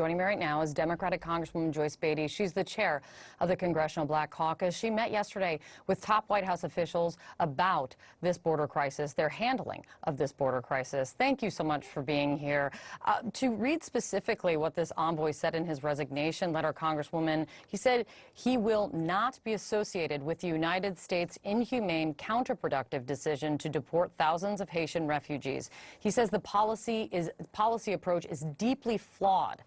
Joining me right now is Democratic Congresswoman Joyce Beatty. She's the chair of the Congressional Black Caucus. She met yesterday with top White House officials about this border crisis, their handling of this border crisis. Thank you so much for being here. To read specifically what this envoy said in his resignation letter, Congresswoman, he said he will not be associated with the United States' inhumane, counterproductive decision to deport thousands of Haitian refugees. He says the policy approach is deeply flawed.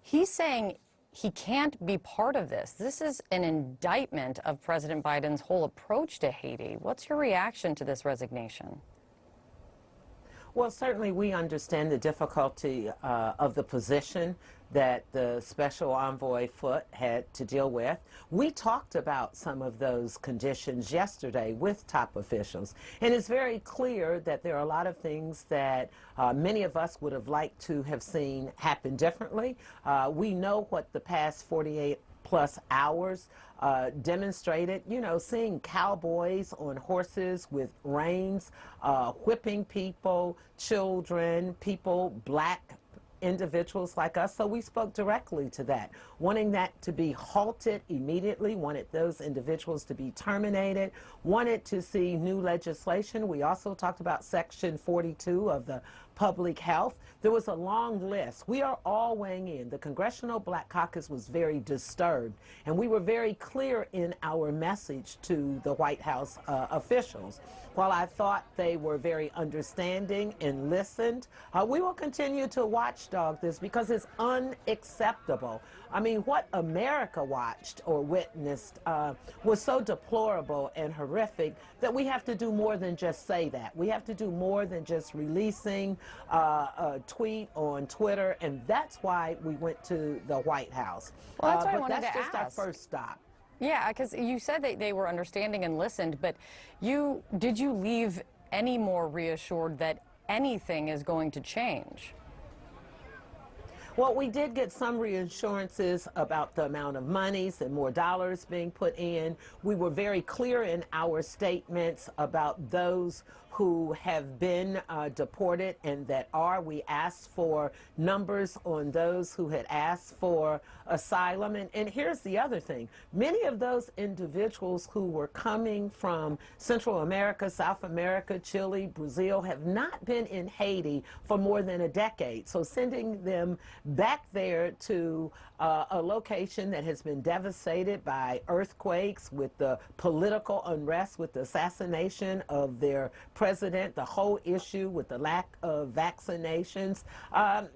He's saying he can't be part of this. This is an indictment of President Biden's whole approach to Haiti. What's your reaction to this resignation? Well, certainly we understand the difficulty of the position that the special envoy Foote had to deal with. We talked about some of those conditions yesterday with top officials, and it's very clear that there are a lot of things that many of us would have liked to have seen happen differently. We know what the past 48+ hours demonstrated, seeing cowboys on horses with reins, whipping people, children, people, black individuals like us. So we spoke directly to that, wanting that to be halted immediately, wanted those individuals to be terminated, wanted to see new legislation. We also talked about Section 42 of the Public Health. There was a long list. We are all weighing in. The Congressional Black Caucus was very disturbed, and we were very clear in our message to the White House officials. While I thought they were very understanding and listened, we will continue to watchdog this because it's unacceptable. I mean, what America watched or witnessed was so deplorable and horrific that we have to do more than just say that. We have to do more than just releasing a tweet on Twitter, and that's why we went to the White House. Well, that's what I but wanted that's to just ask. our first stop. Yeah, because you said that they were understanding and listened, but did you leave any more reassured that anything is going to change? Well, we did get some reassurances about the amount of monies and more dollars being put in. We were very clear in our statements about those who have been deported and that are. We asked for numbers on those who had asked for asylum. And here's the other thing. Many of those individuals who were coming from Central America, South America, Chile, Brazil, have not been in Haiti for more than a decade. So sending them back there to a location that has been devastated by earthquakes, with the political unrest, with the assassination of their president, the whole issue with the lack of vaccinations,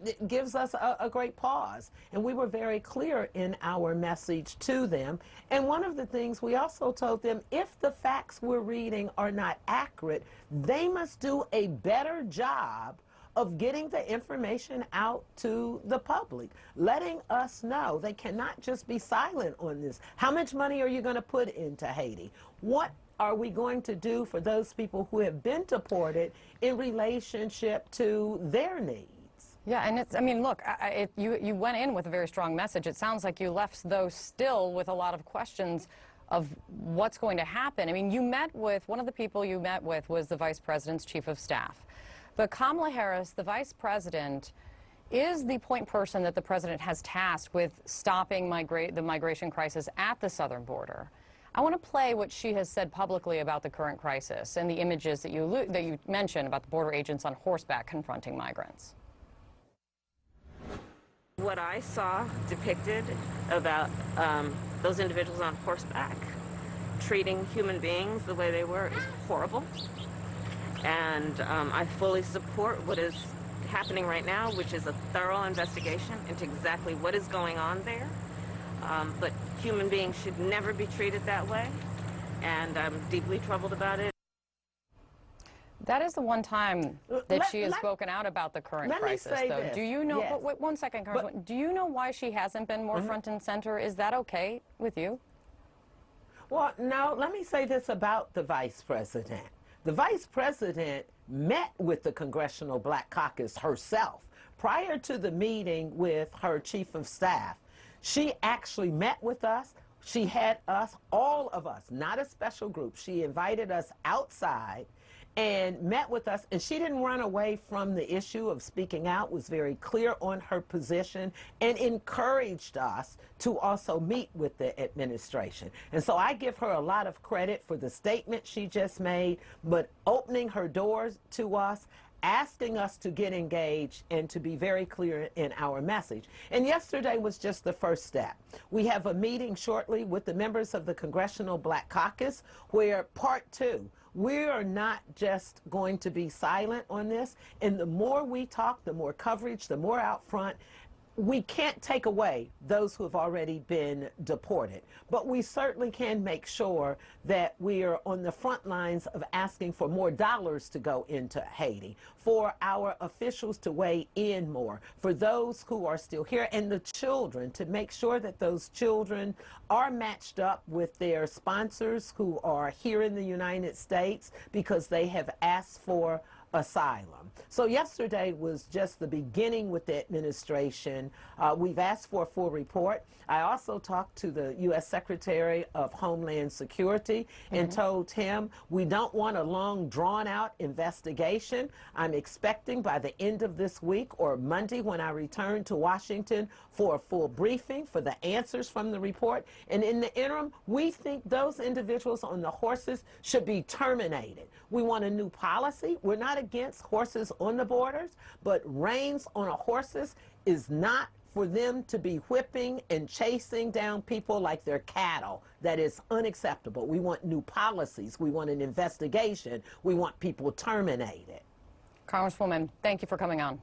it gives us a great pause. And we were very clear in our message to them. And one of the things we also told them, if the facts we're reading are not accurate, they must do a better job of getting the information out to the public, letting us know. They cannot just be silent on this. How much money are you going to put into Haiti? What are we going to do for those people who have been deported in relationship to their needs? Yeah, and it's, I mean, look, you went in with a very strong message. It sounds like you left, though, still with a lot of questions of what's going to happen. I mean, you met with, one of the people you met with was the Vice President's Chief of Staff. But Kamala Harris, the Vice President, is the point person that the President has tasked with stopping the migration crisis at the southern border. I want to play what she has said publicly about the current crisis and the images that you mentioned about the border agents on horseback confronting migrants. What I saw depicted about those individuals on horseback treating human beings the way they were is horrible. And I fully support what is happening right now, which is a thorough investigation into exactly what is going on there. But human beings should never be treated that way, and I'm deeply troubled about it. That is the one time that she has spoken out about the current crisis, though. This. Do you know, yes. but wait 1 second, Congresswoman, do you know why she hasn't been more front and center? Is that okay with you? Well, no, let me say this about the Vice President. The Vice President met with the Congressional Black Caucus herself prior to the meeting with her Chief of Staff. She actually met with us. She had us, all of us, not a special group. She invited us outside and met with us, and she didn't run away from the issue of speaking out, was very clear on her position, and encouraged us to also meet with the administration. And so I give her a lot of credit for the statement she just made, but opening her doors to us, asking us to get engaged and to be very clear in our message. And yesterday was just the first step. We have a meeting shortly with the members of the Congressional Black Caucus where part 2, we are not just going to be silent on this, and the more we talk, the more coverage, the more out front. We can't take away those who have already been deported, but we certainly can make sure that we are on the front lines of asking for more dollars to go into Haiti, for our officials to weigh in more, for those who are still here, and the children, to make sure that those children are matched up with their sponsors who are here in the United States because they have asked for asylum. So yesterday was just the beginning with the administration. We've asked for a full report. I also talked to the U.S. Secretary of Homeland Security and told him we don't want a long, drawn-out investigation. I'm expecting by the end of this week or Monday when I return to Washington for a full briefing for the answers from the report. And in the interim, we think those individuals on the horses should be terminated. We want a new policy. We're not against horses on the borders, but reins on a horses is not for them to be whipping and chasing down people like they're cattle. That is unacceptable. We want new policies. We want an investigation. We want people terminated. Congresswoman, thank you for coming on.